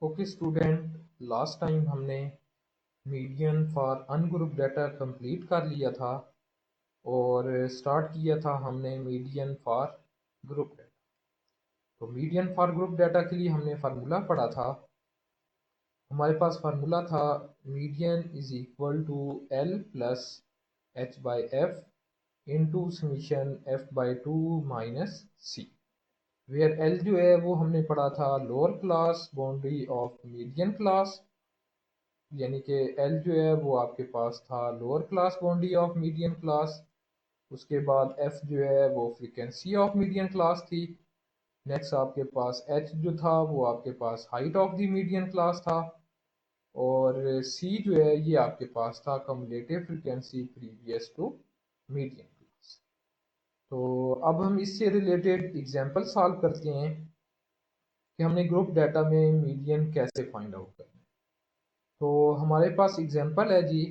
Okay student, last time हमने median for ungroup data complete कर लिया था और स्टार्ट किया था हमने मीडियन फॉर ग्रुप डाटा। तो मीडियन फॉर ग्रुप डाटा के लिए हमने फार्मूला पढ़ा था। हमारे पास फार्मूला था median is equal to L plus H by F into summation F by two minus C, where L जो है वो हमने पढ़ा था lower class boundary of median class, यानी कि एल जो है वो आपके पास था lower class boundary of median class. उसके बाद एफ जो है वो फ्रीक्वेंसी ऑफ मीडियन क्लास थी। नेक्स्ट आपके पास एच जो था वो आपके पास height of the median class था, और सी जो है ये आपके पास था cumulative frequency previous to median class. तो अब हम इससे रिलेटेड एग्जांपल सॉल्व करते हैं कि हमने ग्रुप डाटा में मीडियन कैसे फाइंड आउट करना है। तो हमारे पास एग्जांपल है जी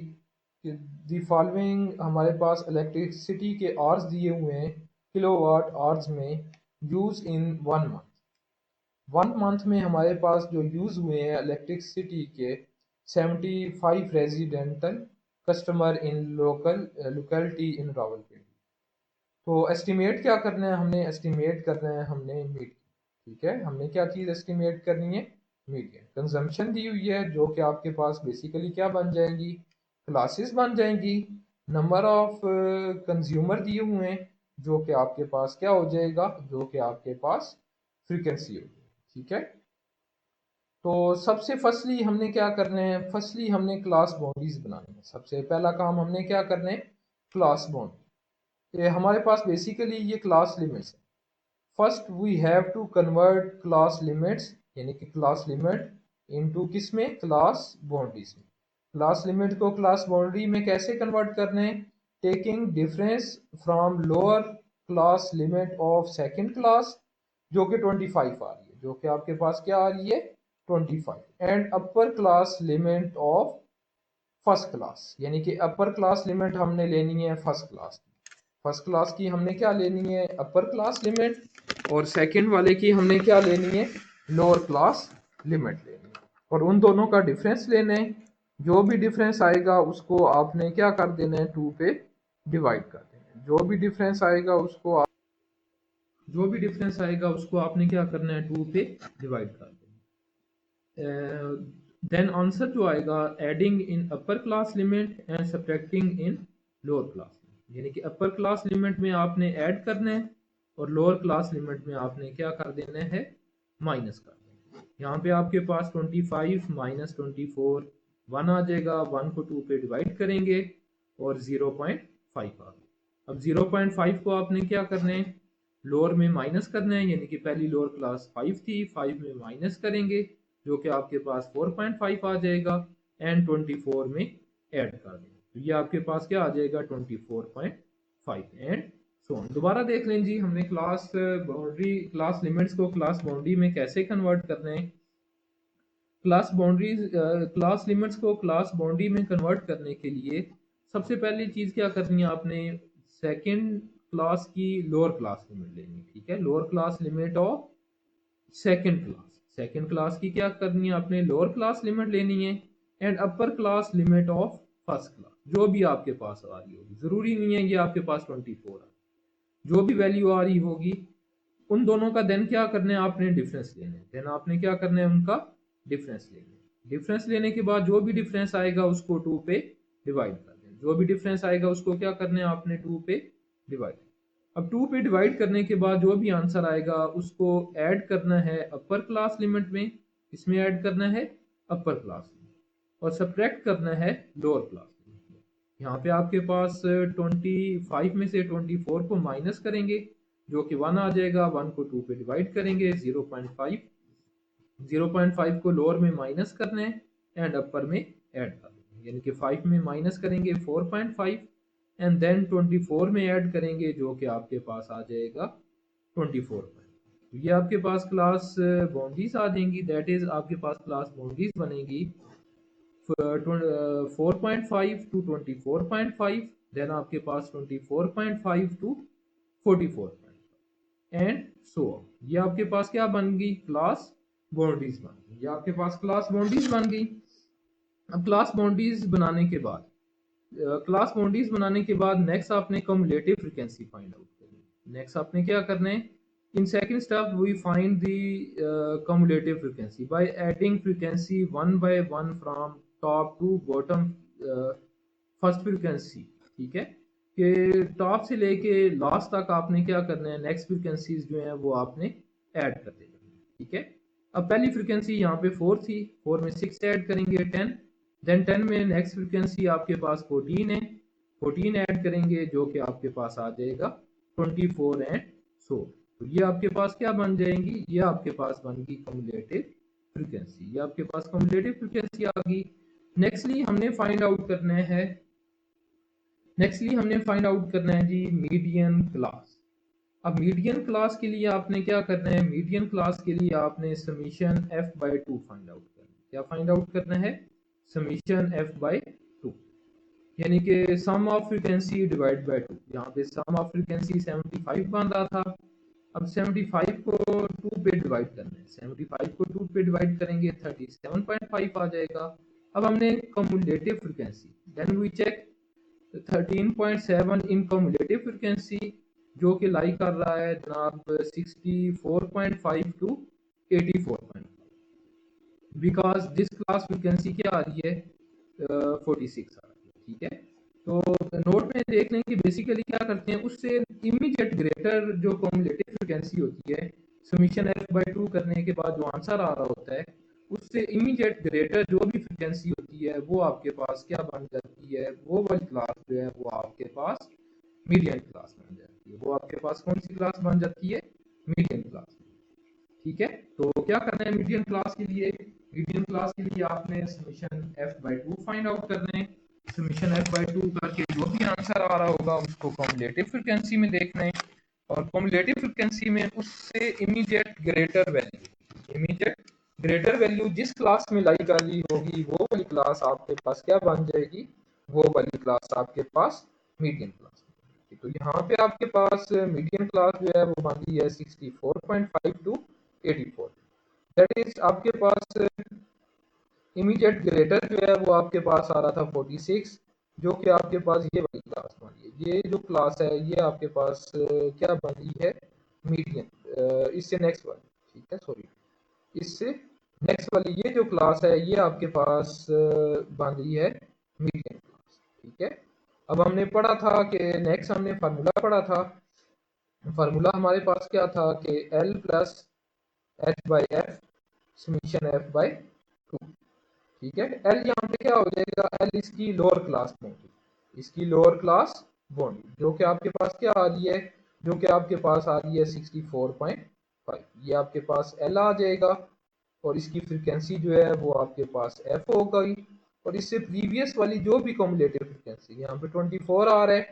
कि दी फॉलोइंग, हमारे पास इलेक्ट्रिसिटी के आवर्स दिए हुए हैं किलोवाट आवर्स में यूज इन 1 मंथ। 1 मंथ में हमारे पास जो यूज़ हुए हैं इलेक्ट्रिसिटी के 75 रेजिडेंटल कस्टमर इन लोकेलिटी इन रावलपिंडी। तो एस्टिमेट क्या करना है, हमने एस्टिमेट करना है हमने मीडियन। ठीक है, हमने क्या चीज़ एस्टिमेट करनी है, मीडियन। कंजम्पशन दी हुई है जो कि आपके पास बेसिकली क्या बन जाएंगी, क्लासेस बन जाएंगी। नंबर ऑफ कंज्यूमर दिए हुए हैं जो कि आपके पास क्या हो जाएगा, जो कि आपके पास फ्रीक्वेंसी होगी। ठीक है, तो सबसे फर्स्टली हमने क्या करना है, फर्स्टली हमने क्लास बाउंड्रीज बनानी है। सबसे पहला काम हमने क्या करना है, क्लास बाउंड्री। ये हमारे पास बेसिकली ये क्लास लिमिट्स है। First we have to convert class limits, यानी कि क्लास लिमिट इनटू किस में, क्लास बाउंड्रीज में। क्लास लिमिट को क्लास बाउंड्री में कैसे कन्वर्ट करना है, taking difference from lower class limit of second class जो कि 25 आ रही है, जो कि आपके पास क्या आ रही है 25, and upper class limit of first class, यानी कि अपर क्लास लिमिट हमने लेनी है फर्स्ट क्लास की। फर्स्ट क्लास की हमने क्या लेनी है, अपर क्लास लिमिट, और सेकंड वाले की हमने क्या लेनी है, लोअर क्लास लिमिट लेनी है। और उन दोनों का डिफरेंस लेना है। जो भी डिफरेंस आएगा उसको आपने क्या कर देना है, 2 पे डिवाइड कर देना है। जो भी डिफरेंस आएगा उसको आपने क्या करना है, 2 पे डिवाइड कर देना। देन आंसर जो आएगा, adding in upper class limit and subtracting in lower class limit, यानी कि अपर क्लास लिमिट में आपने ऐड करना है और लोअर क्लास लिमिट में आपने क्या कर देना है, माइनस कर देना है। यहाँ पे आपके पास 25 माइनस 24 1 आ जाएगा। 1 को 2 पे डिवाइड करेंगे और 0.5 आ गया। अब 0.5 को आपने क्या करना है, लोअर में माइनस करना है, यानी कि पहली लोअर क्लास 5 थी, 5 में माइनस करेंगे जो कि आपके पास 4.5 आ जाएगा, एंड 24 में ऐड कर देंगे तो ये आपके पास क्या आ जाएगा 24.5, एंड सो ऑन। दोबारा देख लें जी, हमने क्लास बाउंड्री, क्लास लिमिट्स को क्लास बाउंड्री में कैसे कन्वर्ट करना है। क्लास बाउंड्रीज, क्लास लिमिट्स को क्लास बाउंड्री में कन्वर्ट करने के लिए सबसे पहली चीज क्या करनी है, आपने सेकंड क्लास की लोअर क्लास लिमिट लेनी है। ठीक है, lower class limit of second class की क्या करनी है, आपने लोअर क्लास लिमिट लेनी है, and upper class limit of first class जो भी आपके पास आ रही होगी, जरूरी नहीं है ये आपके पास 24 है, जो भी वैल्यू आ रही होगी उन दोनों का देन क्या करना है, आपने डिफरेंस लेना है। देन आपने क्या करना है, उनका डिफरेंस लेना है। डिफरेंस लेने के बाद जो भी डिफरेंस आएगा उसको 2 पे डिवाइड कर देना। जो भी डिफरेंस आएगा उसको क्या करना है, आपने 2 पे डिवाइड। अब 2 पे डिवाइड करने के बाद जो भी आंसर आएगा उसको ऐड करना है अपर क्लास लिमिट में, इसमें ऐड करना है अपर क्लास में, और सब्ट्रैक्ट करना है लोअर क्लास लिमिट में। यहाँ पे आपके पास 25 में से 24 को माइनस करेंगे जो कि 1 आ जाएगा। 1 को 2 पे डिवाइड करेंगे 0.5, 0.5 को लोअर में माइनस करना है एंड अपर में ऐड कर देंगे, यानी कि 5 में माइनस करेंगे 4.5 एंड देन 24 में ऐड करेंगे जो कि आपके पास आ जाएगा 24। तो ये आपके पास क्लास बाउंड्रीज आ जाएंगी, दैट इज आपके पास क्लास बाउंड्रीज बनेगी 4.5 टू 24.5, देन आपके पास 24.5 टू 44.5, एंड सो ये आपके पास क्या बन गई, क्लास बाउंड्रीज बन गई। ये आपके पास क्लास बाउंड्रीज बन गई। अब क्लास बाउंड्रीज बनाने के बाद नेक्स्ट आपने कम्युलेटिव फ्रीक्वेंसी फाइंड आउट करनी। नेक्स्ट आपने क्या करना है, in second step we find the cumulative frequency by adding frequency one by one from top to bottom first frequency. ठीक है, कि टॉप से लेके लास्ट तक आपने क्या करना है, नेक्स्ट फ्रीक्वेंसीज जो है वो आपने ऐड कर देना। ठीक है, अब पहली फ्रीक्वेंसी यहाँ पे 4 थी, 4 में 6 ऐड करेंगे 10, देन 10 में नेक्स्ट फ्रीक्वेंसी आपके पास 14 है, 14 ऐड करेंगे जो कि आपके पास आ जाएगा 24 एंड सो। तो ये आपके पास क्या बन जाएंगी, ये आपके पास बन गई कम्युलेटिव फ्रीक्वेंसी। ये आपके पास कम्युलेटिव फ्रीक्वेंसी आ गई। नेक्स्टली हमने फाइंड आउट करना है जी मीडियन क्लास। अब मीडियन क्लास के लिए आपने क्या करना है, मीडियन क्लास के लिए आपने summation f by 2 find out करना है। क्या फाइंड आउट करना है, समीशन f बाई 2, यानी कि सम ऑफ फ्रीक्वेंसी डिवाइड बाय 2। यहाँ पे सम ऑफ फ्रीक्वेंसी 75 बन रहा था, अब 75 को 2 पे डिवाइड करना है, 75 को 2 पे डिवाइड करेंगे 37.5 आ जाएगा। अब हमने cumulative frequency, then we check 13.7 in cumulative frequency, जो कि लाई कर रहा है जनाब 64.5 to 84.5, because this class frequency क्या आ रही है, 46 आ रही है। ठीक है, तो नोट में देख लें कि बेसिकली क्या करते हैं, उससे इमीडिएट ग्रेटर जो कम्युलेटिव फ्रीक्वेंसी होती है, समीशन एफ बाई 2 करने के बाद जो आंसर आ रहा होता है, उससे इमीडिएट ग्रेटर जो भी फ्रीक्वेंसी होती है वो आपके पास क्या बन जाती है, वो वाली क्लास जो है वो आपके पास मीडियन क्लास बन जाती है। वो आपके पास कौन सी क्लास बन जाती है, मीडियन क्लास। ठीक है, तो क्या करना है मीडियन क्लास के लिए, मीडियन क्लास के लिए आपने summation F by 2 find out करना है। समीशन एफ बाई 2 करके जो भी आंसर आ रहा होगा उसको कम्युलेटिव फ्रीक्वेंसी में देखना है, और कम्युलेटिव फ्रीक्वेंसी में उससे इमीडिएट ग्रेटर वैल्यू जिस क्लास में लाई कर रही होगी वो वाली क्लास आपके पास क्या बन जाएगी, वो वाली क्लास आपके पास मीडियन क्लास। तो यहाँ पे आपके पास मीडियन क्लास जो है वो बन रही है 64.5 टू 84। दैट इज आपके पास इमीडिएट ग्रेटर जो है वो आपके पास आ रहा था 46, जो कि आपके पास ये वाली क्लास बन रही है। ये जो क्लास है ये आपके पास क्या बन रही है, मीडियन। इससे नेक्स्ट वाली, ठीक है, सॉरी, इससे नेक्स्ट वाली ये जो क्लास है ये आपके पास बन रही है मीडियन क्लास। ठीक है, अब हमने पढ़ा था कि नेक्स्ट हमने फार्मूला पढ़ा था। फार्मूला हमारे पास क्या था कि L plus H by f summation F by 2। ठीक है, L यहाँ पे क्या हो जाएगा, L इसकी लोअर क्लास बाउंड्री, इसकी लोअर क्लास बाउंड्री जो कि आपके पास क्या आ रही है, जो कि आपके पास आ रही है 64.5। ये आपके पास L आ जाएगा, और इसकी फ्रीक्वेंसी जो है वो आपके पास F हो गई। और इससे प्रीवियस वाली जो भी कम्युलेटिव फ्रीक्वेंसी, यहाँ पे 24 आ रहा है,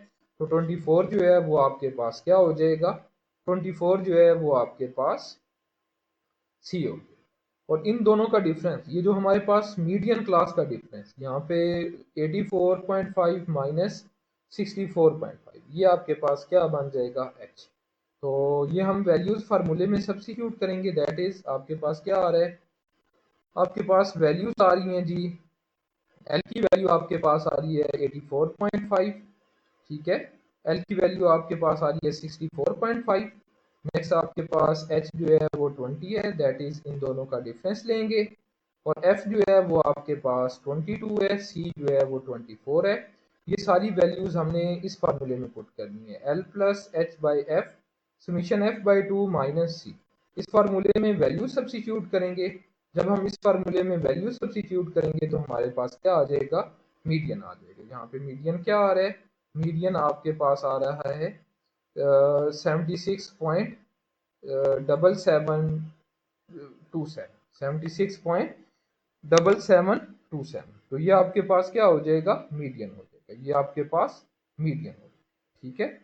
तो 24 जो है वो आपके पास क्या हो जाएगा, 24 जो है वो आपके पास सी हो। और इन दोनों का डिफरेंस, ये जो हमारे पास मीडियन क्लास का डिफरेंस यहाँ पे 84.5 माइनस 64.5, ये आपके पास क्या बन जाएगा एच। तो ये हम वैल्यूज फार्मूले में सब्स्टिट्यूट करेंगे, दैट इज आपके पास क्या आ रहा है, आपके पास वैल्यूज आ रही हैं जी, एल की वैल्यू आपके पास आ रही है 84.5। ठीक है, एल की वैल्यू आपके पास आ रही है 64.5। नेक्स्ट आपके पास एच जो है वो 20 है, दैट इज इन दोनों का डिफरेंस लेंगे, और एफ जो है वो आपके पास 22 है, सी जो है वो 24 है। ये सारी वैल्यूज हमने इस फार्मूले में पुट करनी है, l plus H by f summation F by 2 minus c. इस फार्मूले में वैल्यू सब्स्टिट्यूट करेंगे। जब हम इस फार्मूले में वैल्यू सब्स्टिट्यूट करेंगे तो हमारे पास क्या आ जाएगा, मीडियन आ जाएगा। यहाँ पे मीडियन क्या आ रहा है, मीडियन आपके पास आ रहा है 76.7727। तो ये आपके पास क्या हो जाएगा, मीडियन हो जाएगा, ये आपके पास मीडियन हो जाएगा। ठीक है,